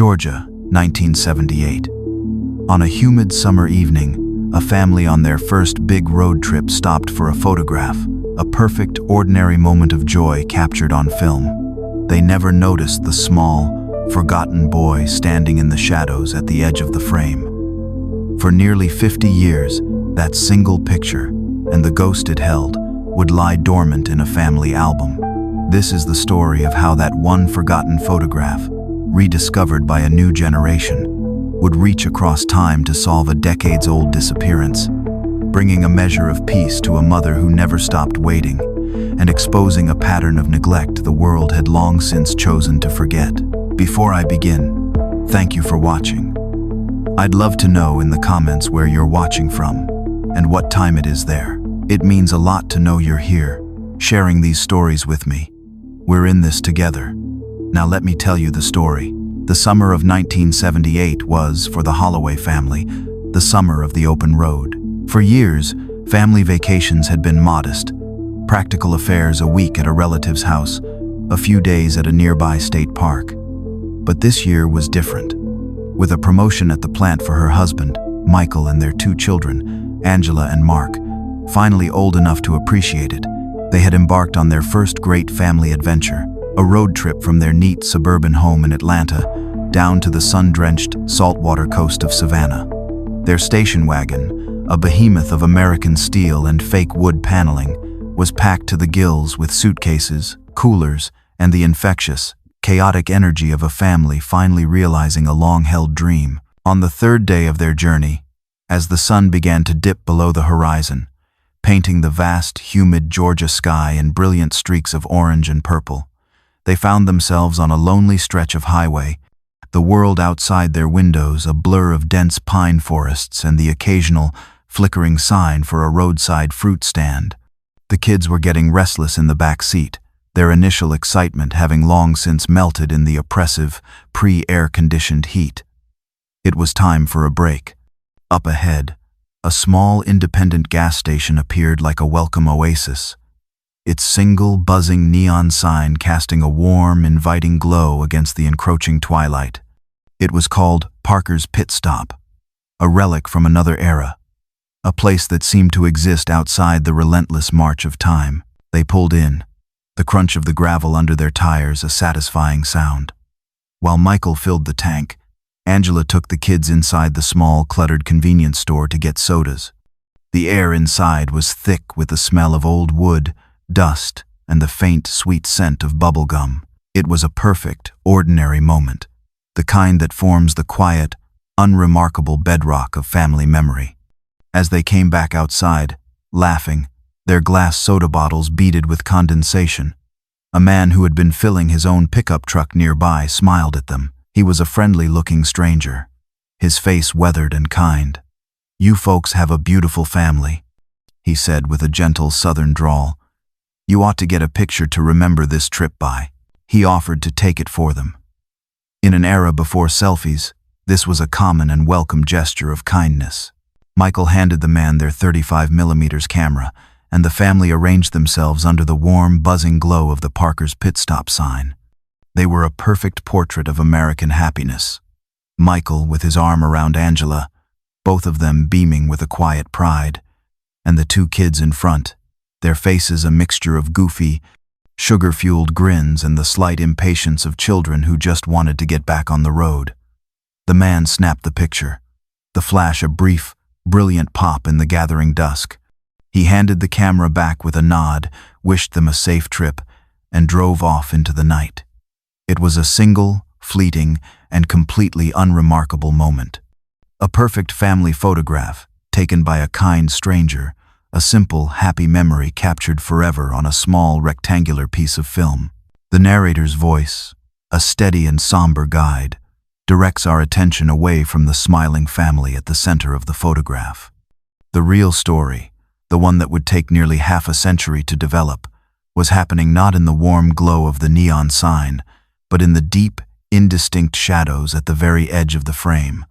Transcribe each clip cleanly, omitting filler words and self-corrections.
Georgia, 1978. On a humid summer evening, a family on their first big road trip stopped for a photograph, a perfect, ordinary moment of joy captured on film. They never noticed the small, forgotten boy standing in the shadows at the edge of the frame. For nearly 50 years, that single picture, and the ghost it held, would lie dormant in a family album. This is the story of how that one forgotten photograph, rediscovered by a new generation, would reach across time to solve a decades-old disappearance, bringing a measure of peace to a mother who never stopped waiting, and exposing a pattern of neglect the world had long since chosen to forget. Before I begin, thank you for watching. I'd love to know in the comments where you're watching from, and what time it is there. It means a lot to know you're here, sharing these stories with me. We're in this together. Now let me tell you the story. The summer of 1978 was, for the Holloway family, the summer of the open road. For years, family vacations had been modest. Practical affairs a week at a relative's house, a few days at a nearby state park. But this year was different. With a promotion at the plant for her husband, Michael, and their two children, Angela and Mark, finally old enough to appreciate it, they had embarked on their first great family adventure, a road trip from their neat suburban home in Atlanta down to the sun-drenched, saltwater coast of Savannah. Their station wagon, a behemoth of American steel and fake wood paneling, was packed to the gills with suitcases, coolers, and the infectious, chaotic energy of a family finally realizing a long-held dream. On the third day of their journey, as the sun began to dip below the horizon, painting the vast, humid Georgia sky in brilliant streaks of orange and purple, they found themselves on a lonely stretch of highway, the world outside their windows a blur of dense pine forests and the occasional, flickering sign for a roadside fruit stand. The kids were getting restless in the back seat, their initial excitement having long since melted in the oppressive, pre-air-conditioned heat. It was time for a break. Up ahead, a small independent gas station appeared like a welcome oasis, its single buzzing neon sign casting a warm, inviting glow against the encroaching twilight. It was called Parker's Pit Stop, a relic from another era, a place that seemed to exist outside the relentless march of time. They pulled in, the crunch of the gravel under their tires a satisfying sound. While Michael filled the tank, Angela took the kids inside the small, cluttered convenience store to get sodas. The air inside was thick with the smell of old wood, dust, and the faint, sweet scent of bubble gum. It was a perfect, ordinary moment, the kind that forms the quiet, unremarkable bedrock of family memory. As they came back outside, laughing, their glass soda bottles beaded with condensation, a man who had been filling his own pickup truck nearby smiled at them. He was a friendly-looking stranger, his face weathered and kind. "You folks have a beautiful family," he said with a gentle southern drawl. "You ought to get a picture to remember this trip by." He offered to take it for them. In an era before selfies, this was a common and welcome gesture of kindness. Michael handed the man their 35mm camera, and the family arranged themselves under the warm, buzzing glow of the Parker's Pit Stop sign. They were a perfect portrait of American happiness. Michael with his arm around Angela, both of them beaming with a quiet pride, and the two kids in front, their faces a mixture of goofy, sugar-fueled grins and the slight impatience of children who just wanted to get back on the road. The man snapped the picture, the flash a brief, brilliant pop in the gathering dusk. He handed the camera back with a nod, wished them a safe trip, and drove off into the night. It was a single, fleeting, and completely unremarkable moment. A perfect family photograph, taken by a kind stranger, a simple, happy memory captured forever on a small, rectangular piece of film. The narrator's voice, a steady and somber guide, directs our attention away from the smiling family at the center of the photograph. The real story, the one that would take nearly half a century to develop, was happening not in the warm glow of the neon sign, but in the deep, indistinct shadows at the very edge of the frame.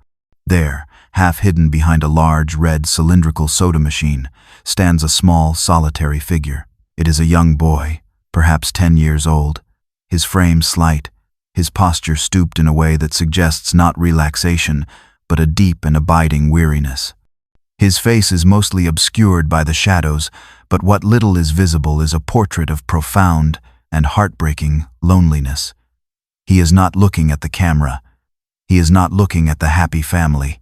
There, half hidden behind a large, red, cylindrical soda machine, stands a small, solitary figure. It is a young boy, perhaps 10 years old, his frame slight, his posture stooped in a way that suggests not relaxation, but a deep and abiding weariness. His face is mostly obscured by the shadows, but what little is visible is a portrait of profound and heartbreaking loneliness. He is not looking at the camera. He is not looking at the happy family.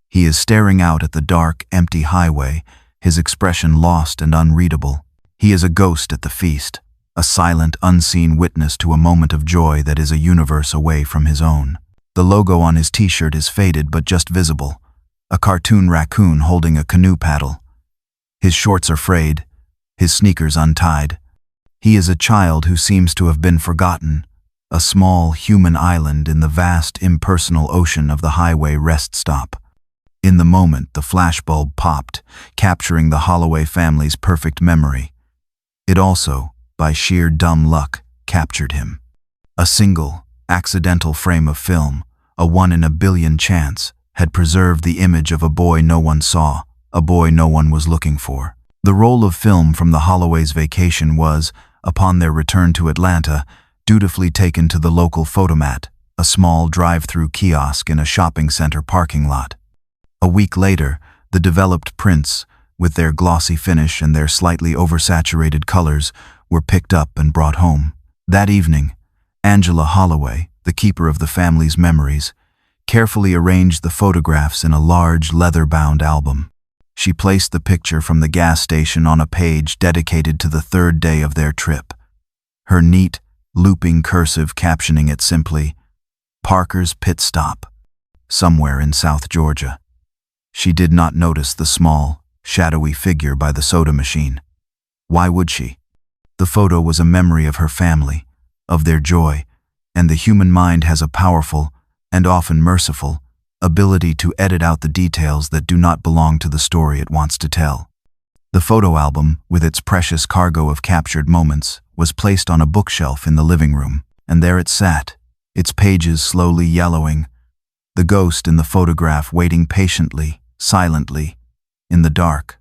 He is staring out at the dark, empty highway, his expression lost and unreadable. He is a ghost at the feast, a silent, unseen witness to a moment of joy that is a universe away from his own. The logo on his t-shirt is faded but just visible, a cartoon raccoon holding a canoe paddle. His shorts are frayed, his sneakers untied. He is a child who seems to have been forgotten, a small human island in the vast, impersonal ocean of the highway rest stop. In the moment, the flashbulb popped, capturing the Holloway family's perfect memory. It also, by sheer dumb luck, captured him. A single, accidental frame of film, a 1 in a billion chance, had preserved the image of a boy no one saw, a boy no one was looking for. The roll of film from the Holloway's vacation was, upon their return to Atlanta, dutifully taken to the local photomat, a small drive-through kiosk in a shopping center parking lot. A week later, the developed prints, with their glossy finish and their slightly oversaturated colors, were picked up and brought home. That evening, Angela Holloway, the keeper of the family's memories, carefully arranged the photographs in a large leather-bound album. She placed the picture from the gas station on a page dedicated to the third day of their trip. Her neat, looping cursive captioning it simply, "Parker's Pit Stop, somewhere in South Georgia." She did not notice the small, shadowy figure by the soda machine. Why would she? The photo was a memory of her family, of their joy, and the human mind has a powerful, and often merciful, ability to edit out the details that do not belong to the story it wants to tell. The photo album, with its precious cargo of captured moments, was placed on a bookshelf in the living room, and there it sat, its pages slowly yellowing, the ghost in the photograph waiting patiently, silently, in the dark,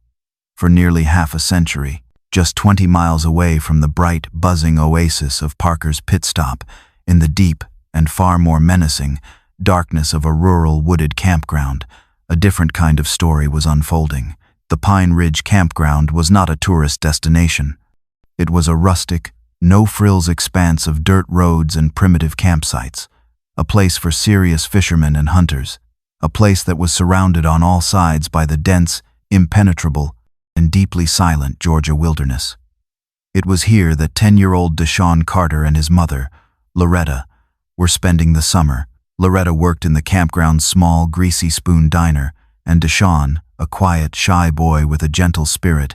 for nearly half a century, just 20 miles away from the bright, buzzing oasis of Parker's Pit Stop, in the deep and far more menacing darkness of a rural wooded campground. A different kind of story was unfolding. The Pine Ridge Campground was not a tourist destination. It was a rustic, no-frills expanse of dirt roads and primitive campsites, a place for serious fishermen and hunters, a place that was surrounded on all sides by the dense, impenetrable, and deeply silent Georgia wilderness. It was here that 10-year-old Deshaun Carter and his mother, Loretta, were spending the summer. Loretta worked in the campground's small, greasy spoon diner, and Deshaun, a quiet, shy boy with a gentle spirit,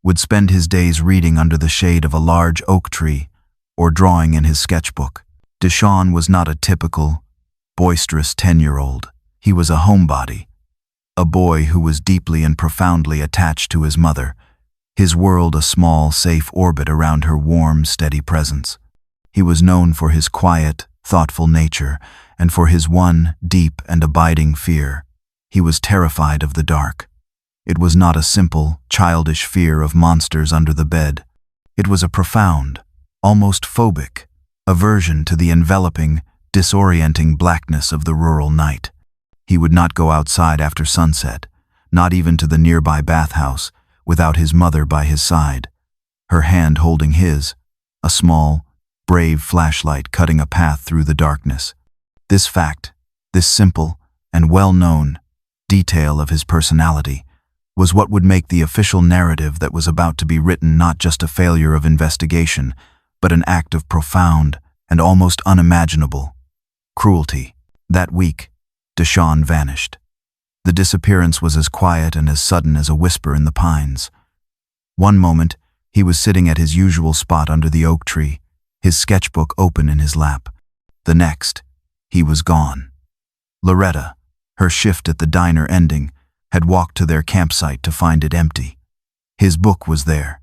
would spend his days reading under the shade of a large oak tree or drawing in his sketchbook. Deshaun was not a typical, boisterous 10-year-old. He was a homebody, a boy who was deeply and profoundly attached to his mother, his world a small, safe orbit around her warm, steady presence. He was known for his quiet, thoughtful nature and for his one deep and abiding fear. He was terrified of the dark. It was not a simple, childish fear of monsters under the bed. It was a profound, almost phobic, aversion to the enveloping, disorienting blackness of the rural night. He would not go outside after sunset, not even to the nearby bathhouse, without his mother by his side, her hand holding his, a small, brave flashlight cutting a path through the darkness. This fact, this simple and well-known detail of his personality, was what would make the official narrative that was about to be written not just a failure of investigation, but an act of profound and almost unimaginable cruelty. That week, Deshaun vanished. The disappearance was as quiet and as sudden as a whisper in the pines. One moment, he was sitting at his usual spot under the oak tree, his sketchbook open in his lap. The next, he was gone. Loretta, her shift at the diner ending, had walked to their campsite to find it empty. His book was there.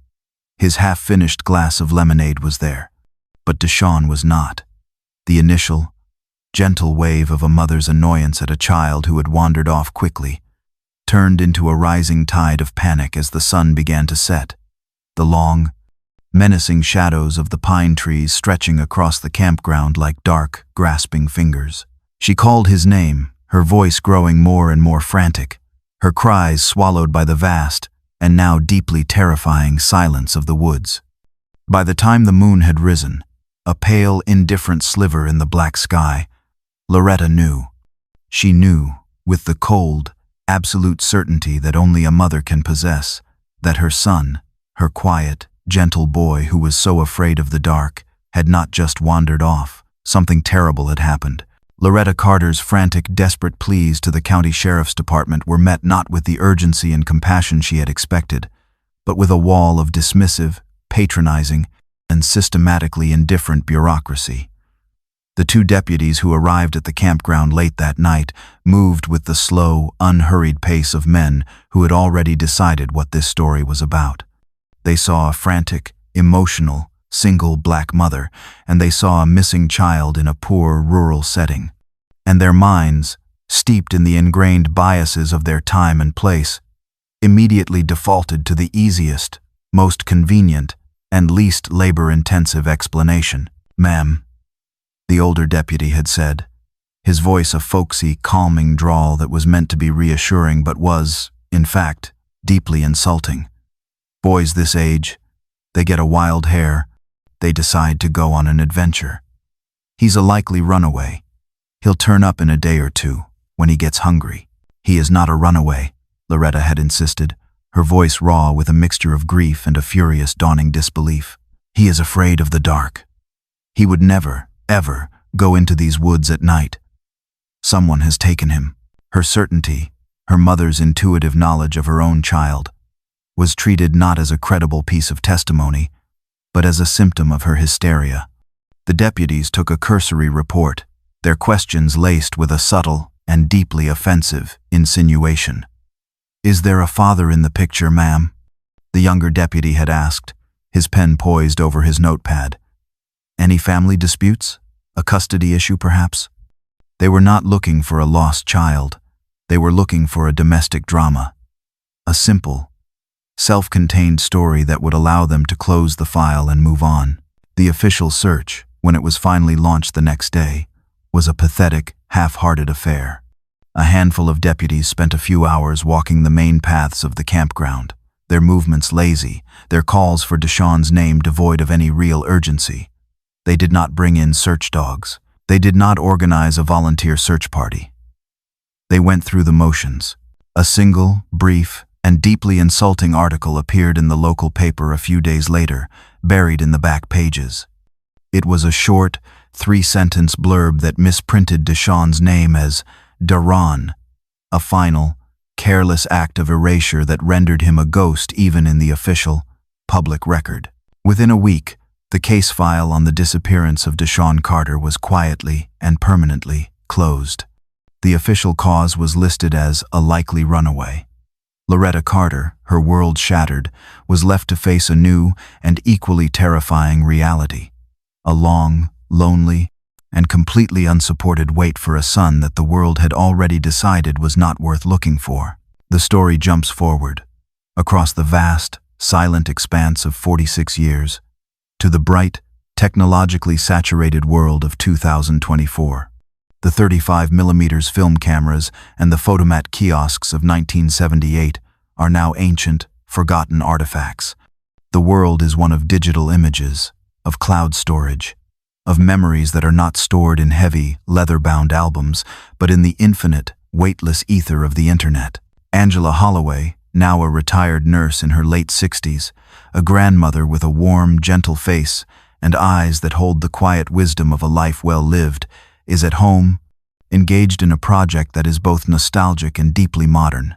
His half-finished glass of lemonade was there. But Deshaun was not. The initial, gentle wave of a mother's annoyance at a child who had wandered off quickly turned into a rising tide of panic as the sun began to set. The long, menacing shadows of the pine trees stretching across the campground like dark, grasping fingers. She called his name, her voice growing more and more frantic, her cries swallowed by the vast, and now deeply terrifying silence of the woods. By the time the moon had risen, a pale, indifferent sliver in the black sky, Loretta knew. She knew, with the cold, absolute certainty that only a mother can possess, that her son, her quiet, gentle boy who was so afraid of the dark, had not just wandered off. Something terrible had happened. Loretta Carter's frantic, desperate pleas to the county sheriff's department were met not with the urgency and compassion she had expected, but with a wall of dismissive, patronizing, and systematically indifferent bureaucracy. The two deputies who arrived at the campground late that night moved with the slow, unhurried pace of men who had already decided what this story was about. They saw a frantic, emotional, single black mother, and they saw a missing child in a poor rural setting. And their minds, steeped in the ingrained biases of their time and place, immediately defaulted to the easiest, most convenient, and least labor-intensive explanation. "Ma'am," the older deputy had said, his voice a folksy, calming drawl that was meant to be reassuring but was, in fact, deeply insulting. "Boys this age, they get a wild hair, they decide to go on an adventure. He's a likely runaway. He'll turn up in a day or two, when he gets hungry." "He is not a runaway," Loretta had insisted, her voice raw with a mixture of grief and a furious, dawning disbelief. "He is afraid of the dark. He would never, ever, go into these woods at night. Someone has taken him." Her certainty, her mother's intuitive knowledge of her own child, was treated not as a credible piece of testimony, but as a symptom of her hysteria. The deputies took a cursory report, their questions laced with a subtle and deeply offensive insinuation. "Is there a father in the picture, ma'am?" the younger deputy had asked, his pen poised over his notepad. "Any family disputes? A custody issue, perhaps?" They were not looking for a lost child. They were looking for a domestic drama. A simple, self-contained story that would allow them to close the file and move on. The official search, when it was finally launched the next day, was a pathetic, half-hearted affair. A handful of deputies spent a few hours walking the main paths of the campground, their movements lazy, their calls for Deshawn's name devoid of any real urgency. They did not bring in search dogs. They did not organize a volunteer search party. They went through the motions. A single, brief, and deeply insulting article appeared in the local paper a few days later, buried in the back pages. It was a short, 3-sentence blurb that misprinted Deshawn's name as Daron, a final, careless act of erasure that rendered him a ghost even in the official, public record. Within a week, the case file on the disappearance of Deshawn Carter was quietly and permanently closed. The official cause was listed as a likely runaway. Loretta Carter, her world shattered, was left to face a new and equally terrifying reality. A long, lonely, and completely unsupported wait for a son that the world had already decided was not worth looking for. The story jumps forward, across the vast, silent expanse of 46 years, to the bright, technologically saturated world of 2024. The 35mm film cameras and the photomat kiosks of 1978 are now ancient, forgotten artifacts. The world is one of digital images, of cloud storage, of memories that are not stored in heavy, leather-bound albums, but in the infinite, weightless ether of the internet. Angela Holloway, now a retired nurse in her late 60s, a grandmother with a warm, gentle face and eyes that hold the quiet wisdom of a life well lived, is at home, engaged in a project that is both nostalgic and deeply modern.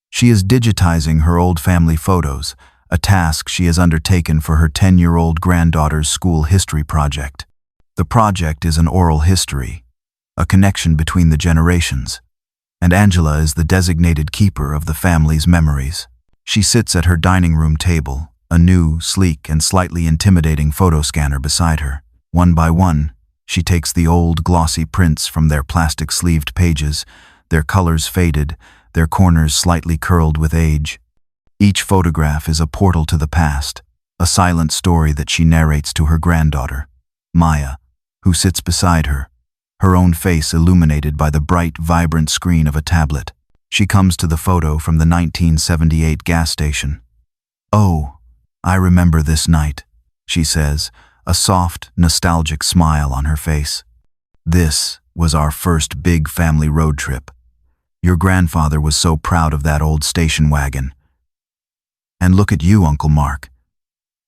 She is digitizing her old family photos, a task she has undertaken for her 10-year-old granddaughter's school history project. The project is an oral history, a connection between the generations, and Angela is the designated keeper of the family's memories. She sits at her dining room table, a new, sleek, and slightly intimidating photo scanner beside her. One by one, she takes the old, glossy prints from their plastic-sleeved pages, their colors faded, their corners slightly curled with age. Each photograph is a portal to the past, a silent story that she narrates to her granddaughter, Maya, who sits beside her, her own face illuminated by the bright, vibrant screen of a tablet. She comes to the photo from the 1978 gas station. "Oh, I remember this night," she says, a soft, nostalgic smile on her face. "This was our first big family road trip. Your grandfather was so proud of that old station wagon. And look at you, Uncle Mark,"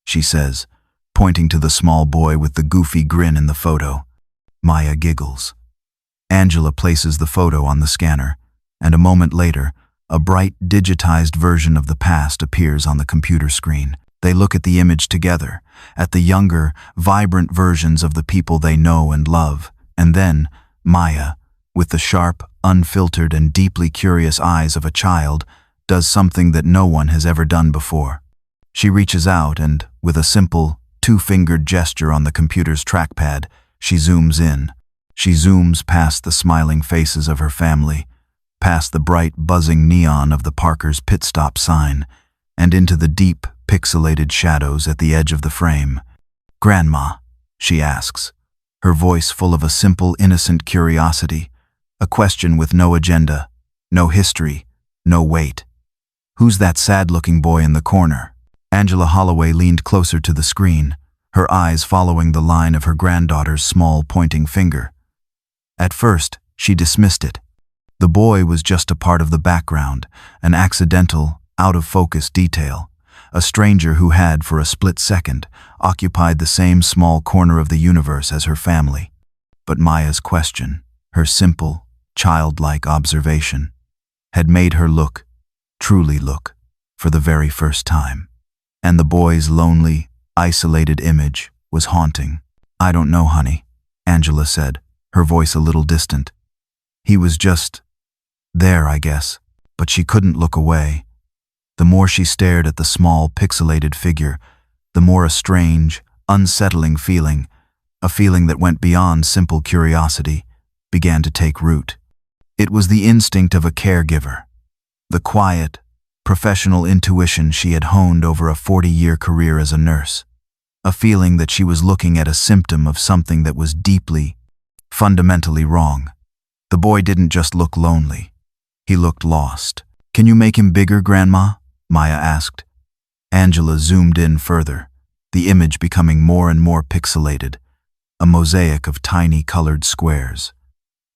she says, pointing to the small boy with the goofy grin in the photo. Maya giggles. Angela places the photo on the scanner, and a moment later, a bright, digitized version of the past appears on the computer screen. They look at the image together, at the younger, vibrant versions of the people they know and love, and then Maya, with the sharp, unfiltered, and deeply curious eyes of a child, does something that no one has ever done before. She reaches out and, with a simple, two-fingered gesture on the computer's trackpad, she zooms in. She zooms past the smiling faces of her family, past the bright, buzzing neon of the Parker's pit stop sign, and into the deep, pixelated shadows at the edge of the frame. "Grandma," she asks, her voice full of a simple, innocent curiosity, a question with no agenda, no history, no weight. "Who's that sad-looking boy in the corner?" Angela Holloway leaned closer to the screen, her eyes following the line of her granddaughter's small, pointing finger. At first, she dismissed it. The boy was just a part of the background, an accidental, out-of-focus detail, a stranger who had, for a split second, occupied the same small corner of the universe as her family. But Maya's question, her simple, childlike observation, had made her look, truly look, for the very first time. And the boy's lonely, isolated image was haunting. "I don't know, honey," Angela said, her voice a little distant. "He was just there, I guess." But she couldn't look away. The more she stared at the small, pixelated figure, the more a strange, unsettling feeling, a feeling that went beyond simple curiosity, began to take root. It was the instinct of a caregiver, the quiet, professional intuition she had honed over a 40-year career as a nurse, a feeling that she was looking at a symptom of something that was deeply, fundamentally wrong. The boy didn't just look lonely. He looked lost. "Can you make him bigger, Grandma?" Maya asked. Angela zoomed in further, the image becoming more and more pixelated, a mosaic of tiny colored squares.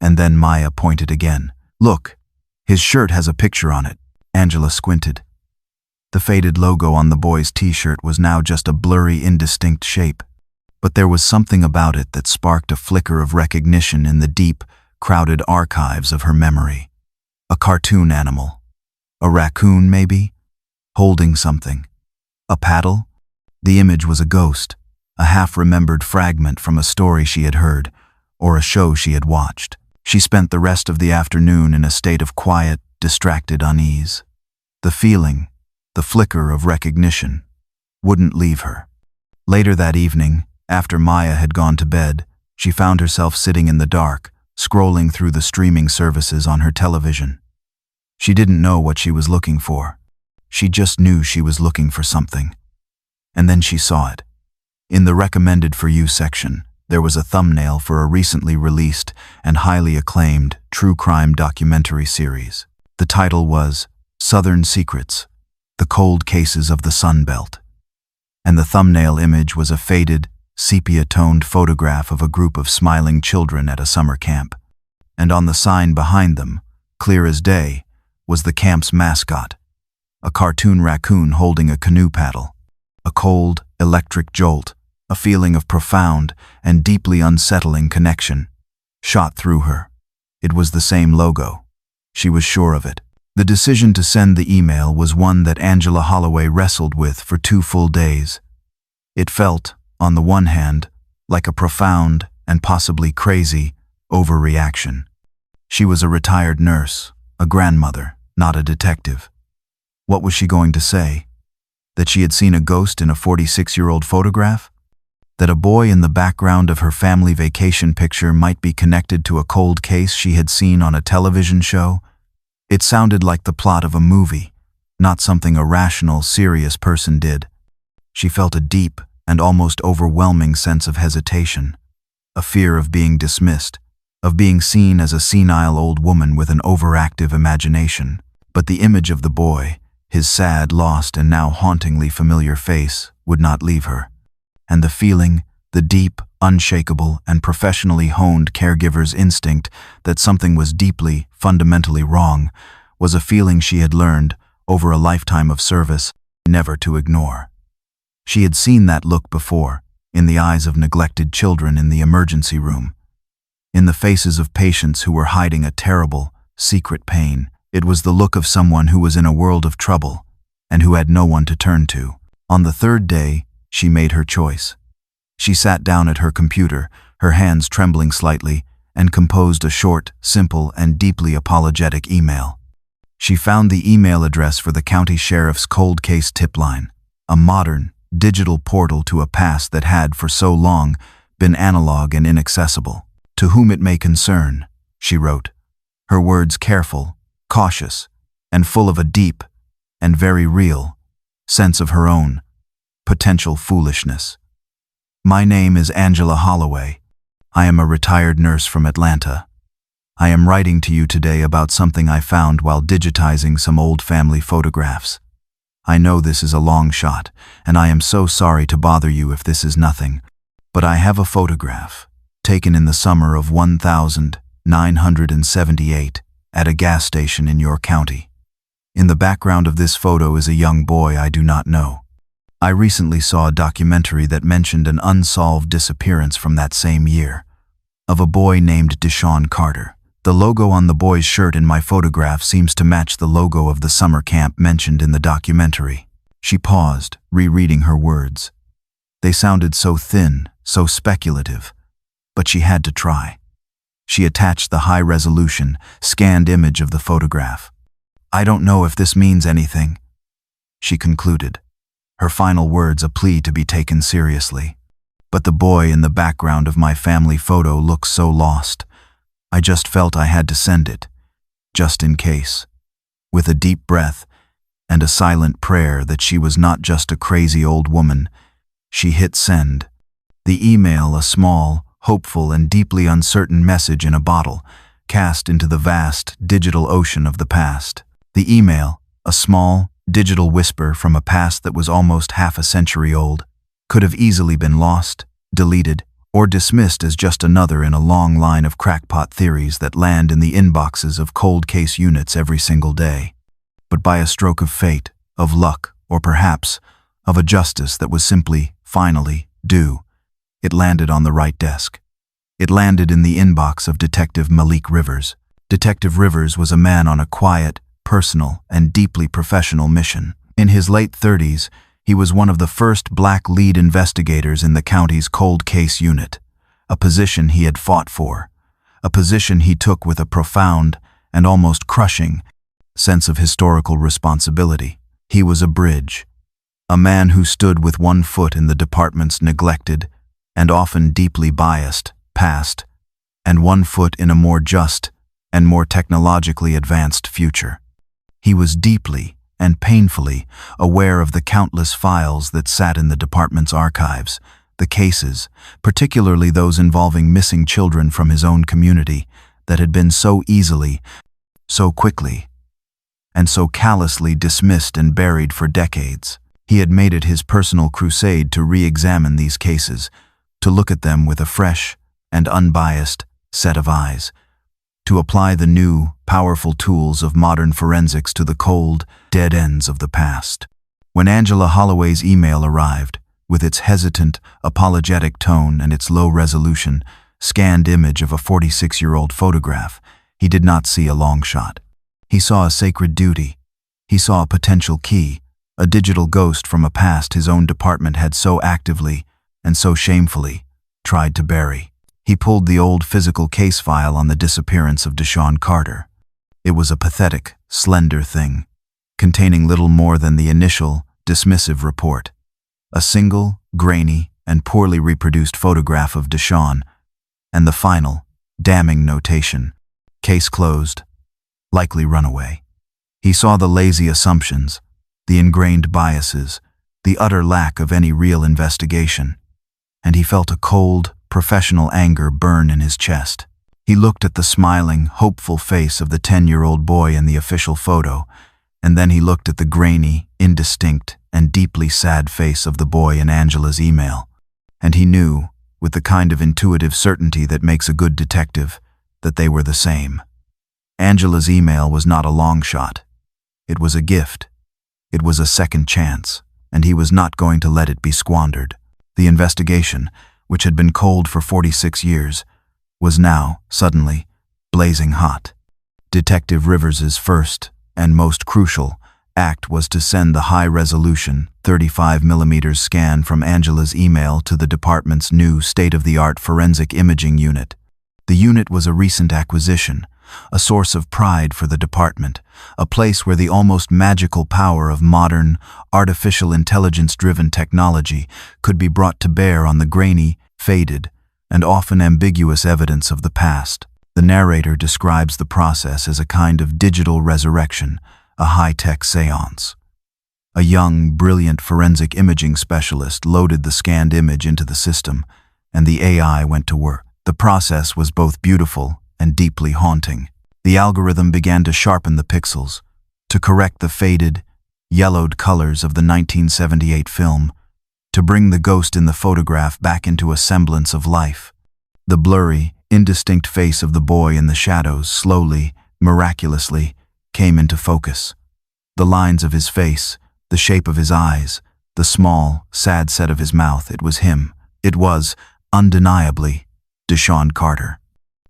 And then Maya pointed again. "Look, his shirt has a picture on it." Angela squinted. The faded logo on the boy's t-shirt was now just a blurry, indistinct shape. But there was something about it that sparked a flicker of recognition in the deep, crowded archives of her memory. A cartoon animal. A raccoon, maybe? Holding something. A paddle? The image was a ghost, a half-remembered fragment from a story she had heard, or a show she had watched. She spent the rest of the afternoon in a state of quiet, distracted unease. The feeling, the flicker of recognition, wouldn't leave her. Later that evening, after Maya had gone to bed, she found herself sitting in the dark, scrolling through the streaming services on her television. She didn't know what she was looking for. She just knew she was looking for something. And then she saw it. In the Recommended For You section, there was a thumbnail for a recently released and highly acclaimed true crime documentary series. The title was Southern Secrets: The Cold Cases of the Sun Belt. And the thumbnail image was a faded, sepia-toned photograph of a group of smiling children at a summer camp. And on the sign behind them, clear as day, was the camp's mascot, a cartoon raccoon holding a canoe paddle. A cold, electric jolt, a feeling of profound and deeply unsettling connection, shot through her. It was the same logo. She was sure of it. The decision to send the email was one that Angela Holloway wrestled with for 2 full days. It felt, on the one hand, like a profound and possibly crazy overreaction. She was a retired nurse, a grandmother, not a detective. What was she going to say? That she had seen a ghost in a 46-year-old photograph? That a boy in the background of her family vacation picture might be connected to a cold case she had seen on a television show? It sounded like the plot of a movie, not something a rational, serious person did. She felt a deep and almost overwhelming sense of hesitation, a fear of being dismissed, of being seen as a senile old woman with an overactive imagination. But the image of the boy, his sad, lost, and now hauntingly familiar face, would not leave her. And the feeling, the deep, unshakable, and professionally honed caregiver's instinct that something was deeply, fundamentally wrong, was a feeling she had learned, over a lifetime of service, never to ignore. She had seen that look before, in the eyes of neglected children in the emergency room, in the faces of patients who were hiding a terrible, secret pain. It was the look of someone who was in a world of trouble, and who had no one to turn to. On the third day, she made her choice. She sat down at her computer, her hands trembling slightly, and composed a short, simple, and deeply apologetic email. She found the email address for the county sheriff's cold case tip line, a modern, digital portal to a past that had, for so long, been analog and inaccessible. "To whom it may concern," she wrote, her words careful, cautious, and full of a deep, and very real, sense of her own potential foolishness. "My name is Angela Holloway. I am a retired nurse from Atlanta. I am writing to you today about something I found while digitizing some old family photographs. I know this is a long shot, and I am so sorry to bother you if this is nothing, but I have a photograph, taken in the summer of 1978, at a gas station in your county. In the background of this photo is a young boy I do not know. I recently saw a documentary that mentioned an unsolved disappearance from that same year, of a boy named Deshaun Carter. The logo on the boy's shirt in my photograph seems to match the logo of the summer camp mentioned in the documentary." She paused, rereading her words. They sounded so thin, so speculative, but she had to try. She attached the high-resolution, scanned image of the photograph. "I don't know if this means anything," she concluded, her final words a plea to be taken seriously. "But the boy in the background of my family photo looks so lost. I just felt I had to send it, just in case." With a deep breath and a silent prayer that she was not just a crazy old woman, she hit send. The email, a small, hopeful, and deeply uncertain message in a bottle, cast into the vast, digital ocean of the past. The email, a small, digital whisper from a past that was almost half a century old, could have easily been lost, deleted, or dismissed as just another in a long line of crackpot theories that land in the inboxes of cold case units every single day. But by a stroke of fate, of luck, or perhaps of a justice that was simply, finally, due, it landed on the right desk. It landed in the inbox of Detective Malik Rivers. Detective Rivers was a man on a quiet, personal, and deeply professional mission. In his late 30s, he was one of the first black lead investigators in the county's cold case unit, a position he had fought for, a position he took with a profound and almost crushing sense of historical responsibility. He was a bridge, a man who stood with one foot in the department's neglected and often deeply biased past, and one foot in a more just and more technologically advanced future. He was deeply and painfully aware of the countless files that sat in the department's archives, the cases, particularly those involving missing children from his own community, that had been so easily, so quickly, and so callously dismissed and buried for decades. He had made it his personal crusade to re-examine these cases, to look at them with a fresh and unbiased set of eyes, to apply the new, powerful tools of modern forensics to the cold, dead ends of the past. When Angela Holloway's email arrived, with its hesitant, apologetic tone and its low-resolution, scanned image of a 46-year-old photograph, he did not see a long shot. He saw a sacred duty. He saw a potential key, a digital ghost from a past his own department had so actively and so shamefully tried to bury. He pulled the old physical case file on the disappearance of Deshaun Carter. It was a pathetic, slender thing, containing little more than the initial, dismissive report. A single, grainy, and poorly reproduced photograph of Deshaun, and the final, damning notation: "Case closed. Likely runaway." He saw the lazy assumptions, the ingrained biases, the utter lack of any real investigation, and he felt a cold, professional anger burn in his chest. He looked at the smiling, hopeful face of the 10-year-old boy in the official photo, and then he looked at the grainy, indistinct, and deeply sad face of the boy in Angela's email. And he knew, with the kind of intuitive certainty that makes a good detective, that they were the same. Angela's email was not a long shot. It was a gift. It was a second chance, and he was not going to let it be squandered. The investigation, which had been cold for 46 years, was now, suddenly, blazing hot. Detective Rivers's first, and most crucial, act was to send the high-resolution, 35mm scan from Angela's email to the department's new state-of-the-art forensic imaging unit. The unit was a recent acquisition, a source of pride for the department, a place where the almost magical power of modern, artificial intelligence-driven technology could be brought to bear on the grainy, faded, and often ambiguous evidence of the past. The narrator describes the process as a kind of digital resurrection, a high-tech seance. A young, brilliant forensic imaging specialist loaded the scanned image into the system, and the AI went to work. The process was both beautiful and deeply haunting. The algorithm began to sharpen the pixels, to correct the faded, yellowed colors of the 1978 film, to bring the ghost in the photograph back into a semblance of life. The blurry, indistinct face of the boy in the shadows slowly, miraculously, came into focus. The lines of his face, the shape of his eyes, the small, sad set of his mouth, it was him. It was, undeniably, Deshaun Carter.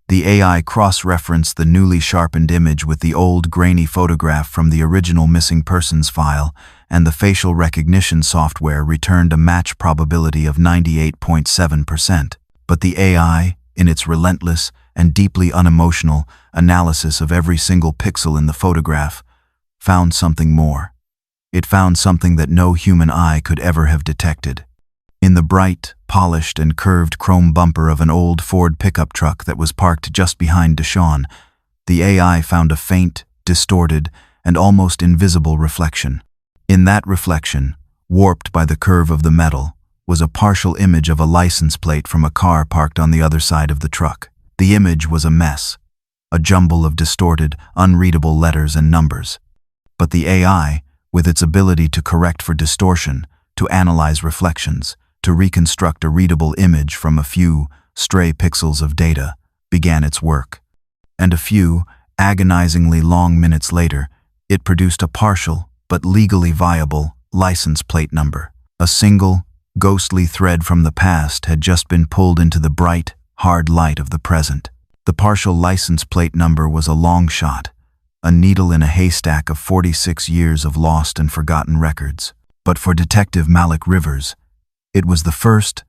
The AI cross-referenced the newly sharpened image with the old, grainy photograph from the original missing persons file, and the facial recognition software returned a match probability of 98.7%. But the AI, in its relentless and deeply unemotional analysis of every single pixel in the photograph, found something more. It found something that no human eye could ever have detected. In the bright, polished, and curved chrome bumper of an old Ford pickup truck that was parked just behind Deshaun, the AI found a faint, distorted, and almost invisible reflection. In that reflection, warped by the curve of the metal, was a partial image of a license plate from a car parked on the other side of the truck. The image was a mess, a jumble of distorted, unreadable letters and numbers. But the AI, with its ability to correct for distortion, to analyze reflections, to reconstruct a readable image from a few stray pixels of data, began its work. And a few, agonizingly long minutes later, it produced a partial, but legally viable, license plate number. A single, ghostly thread from the past had just been pulled into the bright, hard light of the present. The partial license plate number was a long shot, a needle in a haystack of 46 years of lost and forgotten records. But for Detective Malik Rivers, it was the first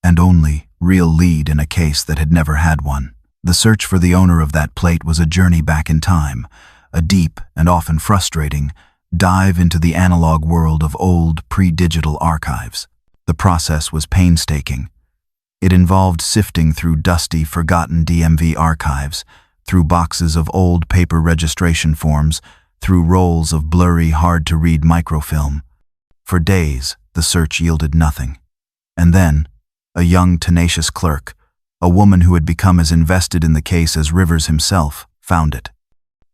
and only real lead in a case that had never had one. The search for the owner of that plate was a journey back in time, a deep and often frustrating dive into the analog world of old, pre-digital archives. The process was painstaking. It involved sifting through dusty, forgotten DMV archives, through boxes of old paper registration forms, through rolls of blurry, hard-to-read microfilm. For days, the search yielded nothing. And then, a young, tenacious clerk, a woman who had become as invested in the case as Rivers himself, found it.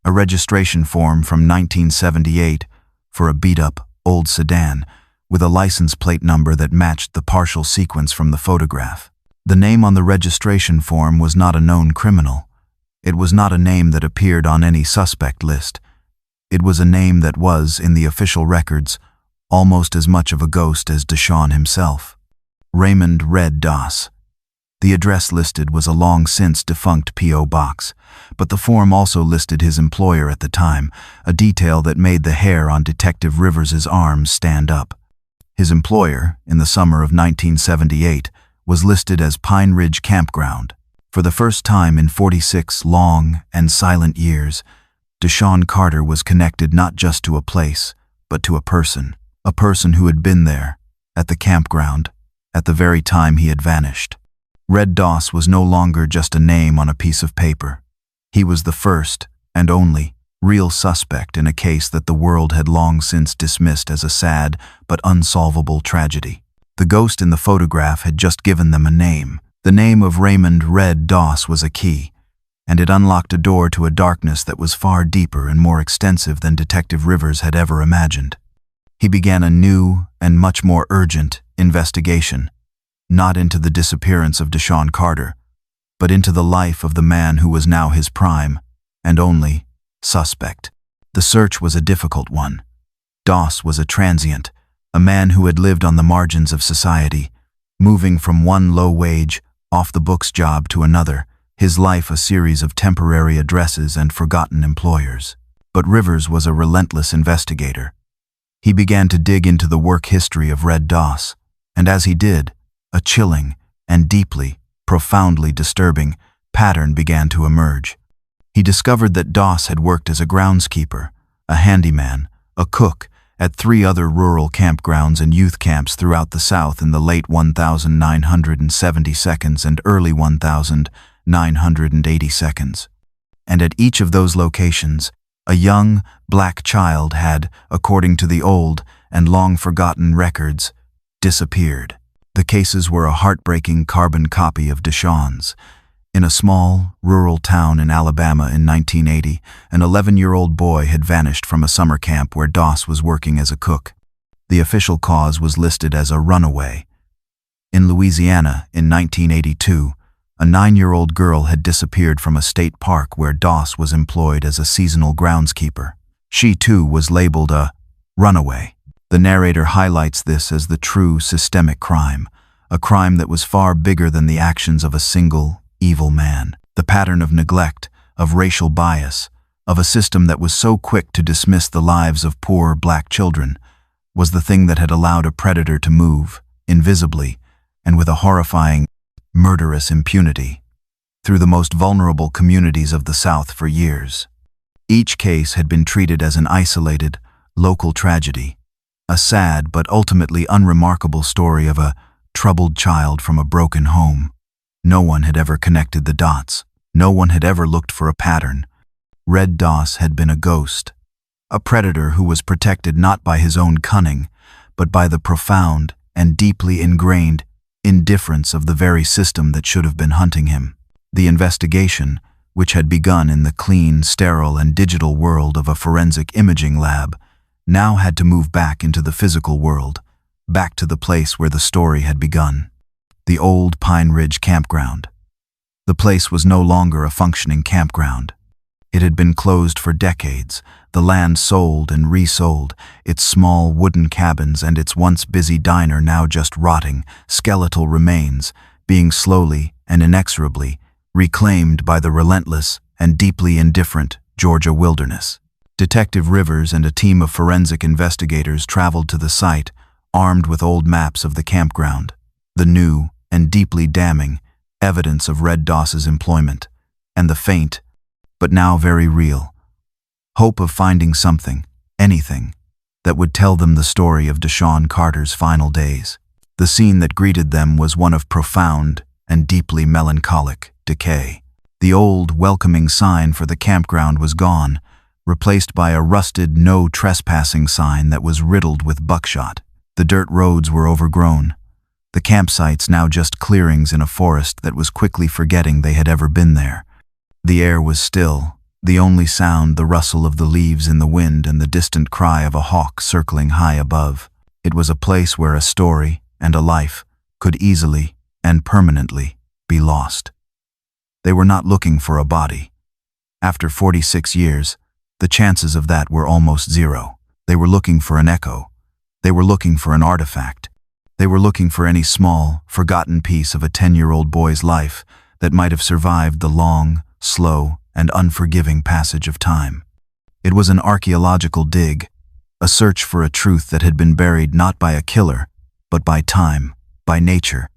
A registration form from 1978 for a beat-up, old sedan, with a license plate number that matched the partial sequence from the photograph. The name on the registration form was not a known criminal. It was not a name that appeared on any suspect list. It was a name that was, in the official records, almost as much of a ghost as Deshaun himself. Raymond Red Doss. The address listed was a long-since defunct P.O. box, but the form also listed his employer at the time, a detail that made the hair on Detective Rivers's arms stand up. His employer, in the summer of 1978, was listed as Pine Ridge Campground. For the first time in 46 long and silent years, Deshaun Carter was connected not just to a place, but to a person who had been there, at the campground, at the very time he had vanished. Red Doss was no longer just a name on a piece of paper. He was the first and only real suspect in a case that the world had long since dismissed as a sad but unsolvable tragedy. The ghost in the photograph had just given them a name. The name of Raymond "Red" Doss was a key, and it unlocked a door to a darkness that was far deeper and more extensive than Detective Rivers had ever imagined. He began a new and much more urgent investigation, not into the disappearance of Deshaun Carter, but into the life of the man who was now his prime and only suspect. The search was a difficult one. Doss was a transient, a man who had lived on the margins of society, moving from one low-wage, off-the-books job to another, his life a series of temporary addresses and forgotten employers. But Rivers was a relentless investigator. He began to dig into the work history of Red Doss, and as he did, a chilling and deeply, profoundly disturbing pattern began to emerge. He discovered that Doss had worked as a groundskeeper, a handyman, a cook, at 3 other rural campgrounds and youth camps throughout the South in the late 1970s and early 1980s. And at each of those locations, a young, black child had, according to the old and long-forgotten records, disappeared. The cases were a heartbreaking carbon copy of Deshaun's. In a small, rural town in Alabama in 1980, an 11-year-old boy had vanished from a summer camp where Doss was working as a cook. The official cause was listed as a runaway. In Louisiana, in 1982, a 9-year-old girl had disappeared from a state park where Doss was employed as a seasonal groundskeeper. She, too, was labeled a runaway. The narrator highlights this as the true systemic crime, a crime that was far bigger than the actions of a single, evil man. The pattern of neglect, of racial bias, of a system that was so quick to dismiss the lives of poor black children, was the thing that had allowed a predator to move, invisibly, and with a horrifying, murderous impunity, through the most vulnerable communities of the South for years. Each case had been treated as an isolated, local tragedy, a sad but ultimately unremarkable story of a troubled child from a broken home. No one had ever connected the dots. No one had ever looked for a pattern. Red Doss had been a ghost, a predator who was protected not by his own cunning, but by the profound and deeply ingrained indifference of the very system that should have been hunting him. The investigation, which had begun in the clean, sterile, and digital world of a forensic imaging lab, now had to move back into the physical world, back to the place where the story had begun. The old Pine Ridge campground. The place was no longer a functioning campground. It had been closed for decades, the land sold and resold, its small wooden cabins and its once busy diner now just rotting, skeletal remains, being slowly and inexorably reclaimed by the relentless and deeply indifferent Georgia wilderness. Detective Rivers and a team of forensic investigators traveled to the site, armed with old maps of the campground, the new and deeply damning evidence of Red Doss's employment, and the faint, but now very real, hope of finding something, anything, that would tell them the story of Deshaun Carter's final days. The scene that greeted them was one of profound and deeply melancholic decay. The old, welcoming sign for the campground was gone, replaced by a rusted no trespassing sign that was riddled with buckshot. The dirt roads were overgrown, the campsites now just clearings in a forest that was quickly forgetting they had ever been there. The air was still, the only sound the rustle of the leaves in the wind and the distant cry of a hawk circling high above. It was a place where a story and a life could easily and permanently be lost. They were not looking for a body. After 46 years, the chances of that were almost zero. They were looking for an echo. They were looking for an artifact. They were looking for any small, forgotten piece of a 10-year-old boy's life that might have survived the long, slow, and unforgiving passage of time. It was an archaeological dig, a search for a truth that had been buried not by a killer, but by time, by nature,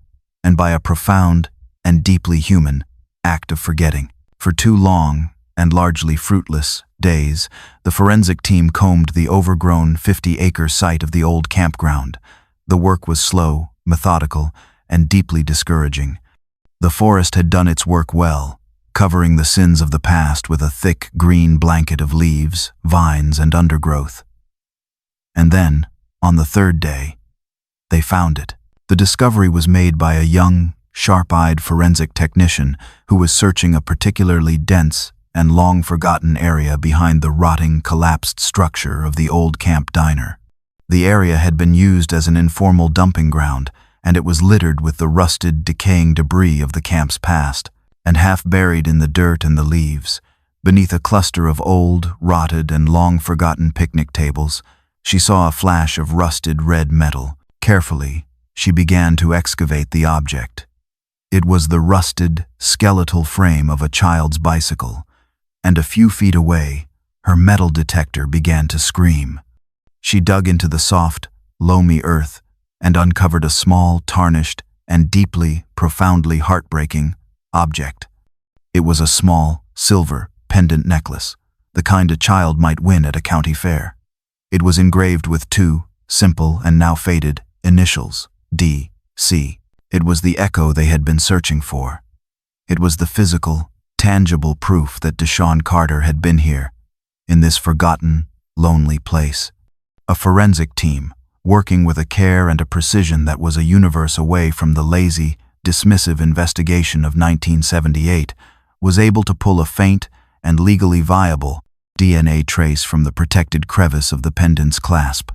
and by a profound and deeply human act of forgetting. For 2 long and largely fruitless days, the forensic team combed the overgrown 50-acre site of the old campground. The work was slow, methodical, and deeply discouraging. The forest had done its work well, covering the sins of the past with a thick green blanket of leaves, vines, and undergrowth. And then, on the third day, they found it. The discovery was made by a young, sharp-eyed forensic technician who was searching a particularly dense and long-forgotten area behind the rotting, collapsed structure of the old camp diner. The area had been used as an informal dumping ground, and it was littered with the rusted, decaying debris of the camp's past. And half buried in the dirt and the leaves, beneath a cluster of old, rotted, and long-forgotten picnic tables, she saw a flash of rusted red metal. Carefully, she began to excavate the object. It was the rusted, skeletal frame of a child's bicycle, and a few feet away, her metal detector began to scream. She dug into the soft, loamy earth and uncovered a small, tarnished, and deeply, profoundly heartbreaking object. It was a small, silver, pendant necklace, the kind a child might win at a county fair. It was engraved with two, simple and now faded, initials, D.C. It was the echo they had been searching for. It was the physical, tangible proof that Deshawn Carter had been here, in this forgotten, lonely place. A forensic team, working with a care and a precision that was a universe away from the lazy, dismissive investigation of 1978, was able to pull a faint and legally viable DNA trace from the protected crevice of the pendant's clasp.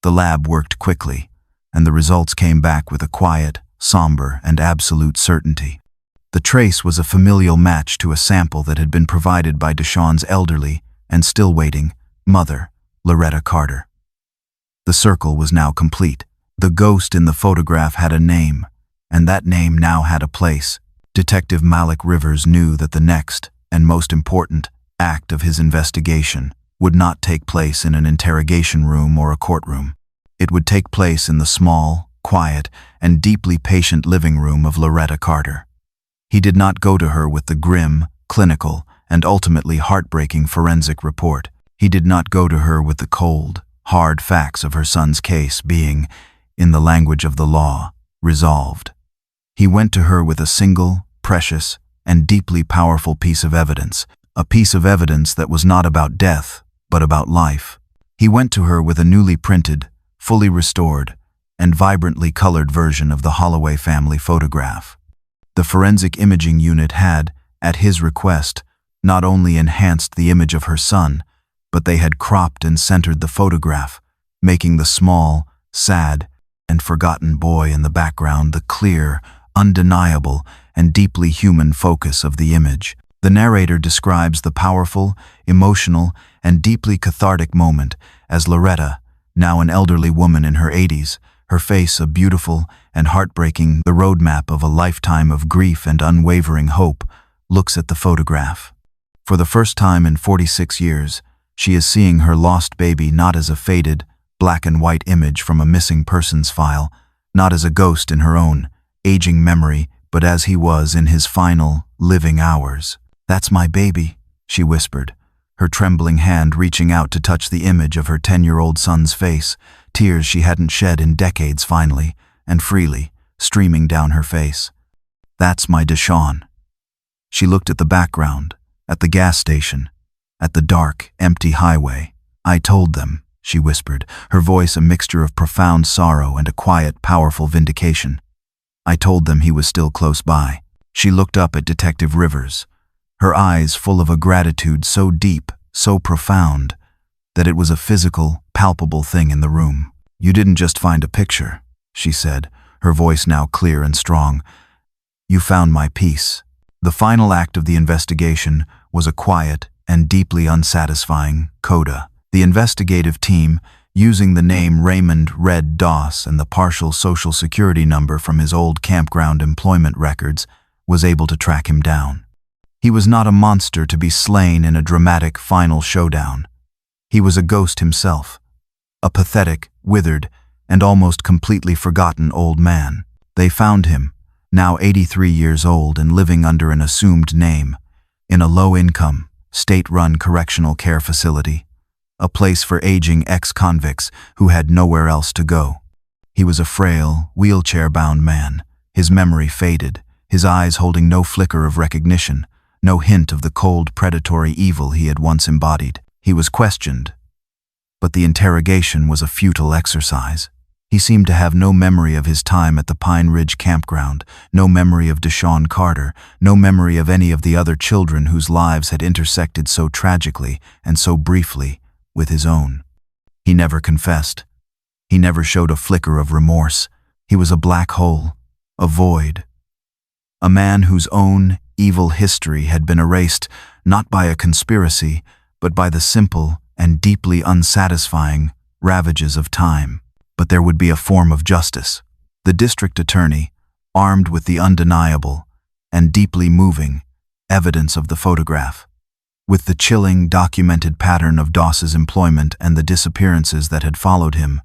The lab worked quickly, and the results came back with a quiet, somber, and absolute certainty. The trace was a familial match to a sample that had been provided by Deshawn's elderly and still waiting mother, Loretta Carter. The circle was now complete. The ghost in the photograph had a name, and that name now had a place. Detective Malik Rivers knew that the next, and most important, act of his investigation would not take place in an interrogation room or a courtroom. It would take place in the small, quiet, and deeply patient living room of Loretta Carter. He did not go to her with the grim, clinical, and ultimately heartbreaking forensic report. He did not go to her with the cold, hard facts of her son's case being, in the language of the law, resolved. He went to her with a single, precious, and deeply powerful piece of evidence, a piece of evidence that was not about death, but about life. He went to her with a newly printed, fully restored, and vibrantly colored version of the Holloway family photograph. The forensic imaging unit had, at his request, not only enhanced the image of her son, but they had cropped and centered the photograph, making the small, sad, and forgotten boy in the background the clear, undeniable, and deeply human focus of the image. The narrator describes the powerful, emotional, and deeply cathartic moment as Loretta, now an elderly woman in her 80s, her face a beautiful and heartbreaking the roadmap of a lifetime of grief and unwavering hope, looks at the photograph. For the first time in 46 years, she is seeing her lost baby not as a faded, black and white image from a missing persons file, not as a ghost in her own, aging memory, but as he was in his final, living hours. "That's my baby," she whispered, her trembling hand reaching out to touch the image of her 10-year-old son's face, tears she hadn't shed in decades finally, and freely, streaming down her face. "That's my Deshawn." She looked at the background, at the gas station, at the dark, empty highway. "I told them," she whispered, her voice a mixture of profound sorrow and a quiet, powerful vindication. "I told them he was still close by." She looked up at Detective Rivers, her eyes full of a gratitude so deep, so profound, that it was a physical, palpable thing in the room. "You didn't just find a picture," she said, her voice now clear and strong. "You found my peace." The final act of the investigation was a quiet and deeply unsatisfying coda. The investigative team, using the name Raymond Red Doss and the partial social security number from his old campground employment records, was able to track him down. He was not a monster to be slain in a dramatic final showdown. He was a ghost himself, a pathetic, withered, and almost completely forgotten old man. They found him, now 83 years old and living under an assumed name, in a low-income, state-run correctional care facility, a place for aging ex-convicts who had nowhere else to go. He was a frail, wheelchair-bound man, his memory faded, his eyes holding no flicker of recognition, no hint of the cold, predatory evil he had once embodied. He was questioned, but the interrogation was a futile exercise. He seemed to have no memory of his time at the Pine Ridge campground, no memory of Deshaun Carter, no memory of any of the other children whose lives had intersected so tragically and so briefly with his own. He never confessed. He never showed a flicker of remorse. He was a black hole, a void. A man whose own evil history had been erased not by a conspiracy, but by the simple and deeply unsatisfying ravages of time. But there would be a form of justice. The district attorney, armed with the undeniable and deeply moving evidence of the photograph, with the chilling, documented pattern of Doss's employment and the disappearances that had followed him,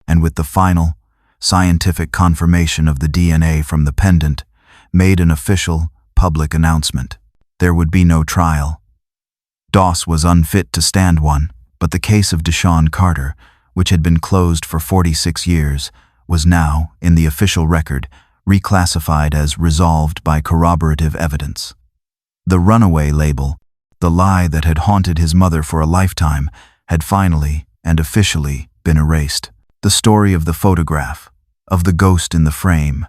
and with the final, scientific confirmation of the DNA from the pendant, made an official, public announcement. There would be no trial. Doss was unfit to stand one, but the case of Deshaun Carter, which had been closed for 46 years, was now, in the official record, reclassified as resolved by corroborative evidence. The runaway label, the lie that had haunted his mother for a lifetime, had finally and officially been erased. The story of the photograph, of the ghost in the frame,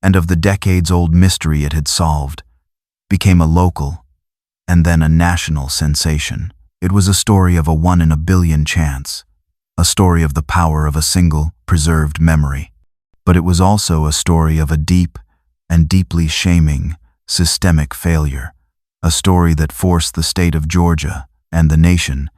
and of the decades-old mystery it had solved, became a local and then a national sensation. It was a story of a 1 in a billion chance, a story of the power of a single, preserved memory. But it was also a story of a deep and deeply shaming, systemic failure, a story that forced the state of Georgia and the nation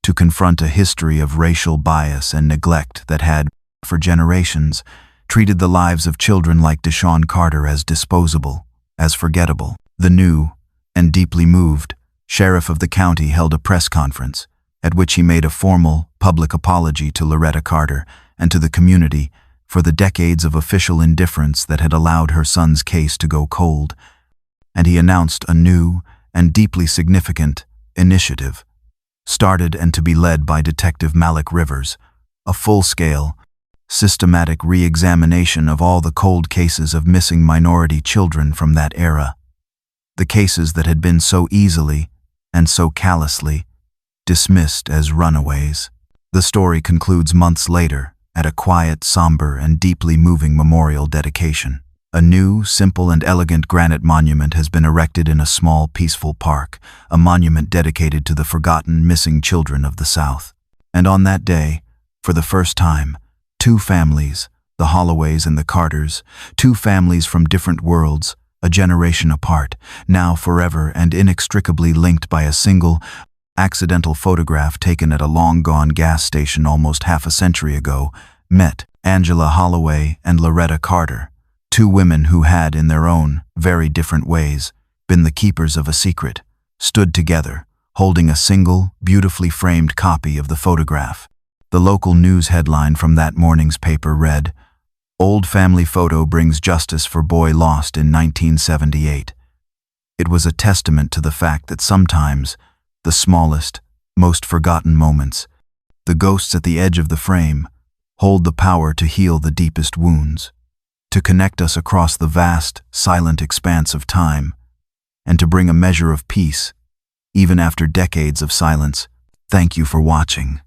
to confront a history of racial bias and neglect that had, for generations, treated the lives of children like Deshaun Carter as disposable, as forgettable. The new and deeply moved sheriff of the county held a press conference, at which he made a formal, public apology to Loretta Carter and to the community for the decades of official indifference that had allowed her son's case to go cold, and he announced a new and deeply significant initiative, started and to be led by Detective Malik, a full-scale, systematic re-examination of all the cold cases of missing minority children from that era, the cases that had been so easily and so callously dismissed as runaways. The story concludes months later at a quiet, somber, and deeply moving memorial dedication. A new, simple, and elegant granite monument has been erected in a small, peaceful park, a monument dedicated to the forgotten missing children of the South. And on that day, for the first time, two families, the Holloways and the Carters, two families from different worlds, a generation apart, now forever and inextricably linked by a single, accidental photograph taken at a long-gone gas station almost half a century ago, met. Angela Holloway and Loretta Carter, two women who had, in their own, very different ways, been the keepers of a secret, stood together, holding a single, beautifully framed copy of the photograph. The local news headline from that morning's paper read, "Old family photo brings justice for boy lost in 1978. It was a testament to the fact that sometimes, the smallest, most forgotten moments, the ghosts at the edge of the frame, hold the power to heal the deepest wounds, to connect us across the vast, silent expanse of time, and to bring a measure of peace, even after decades of silence. Thank you for watching."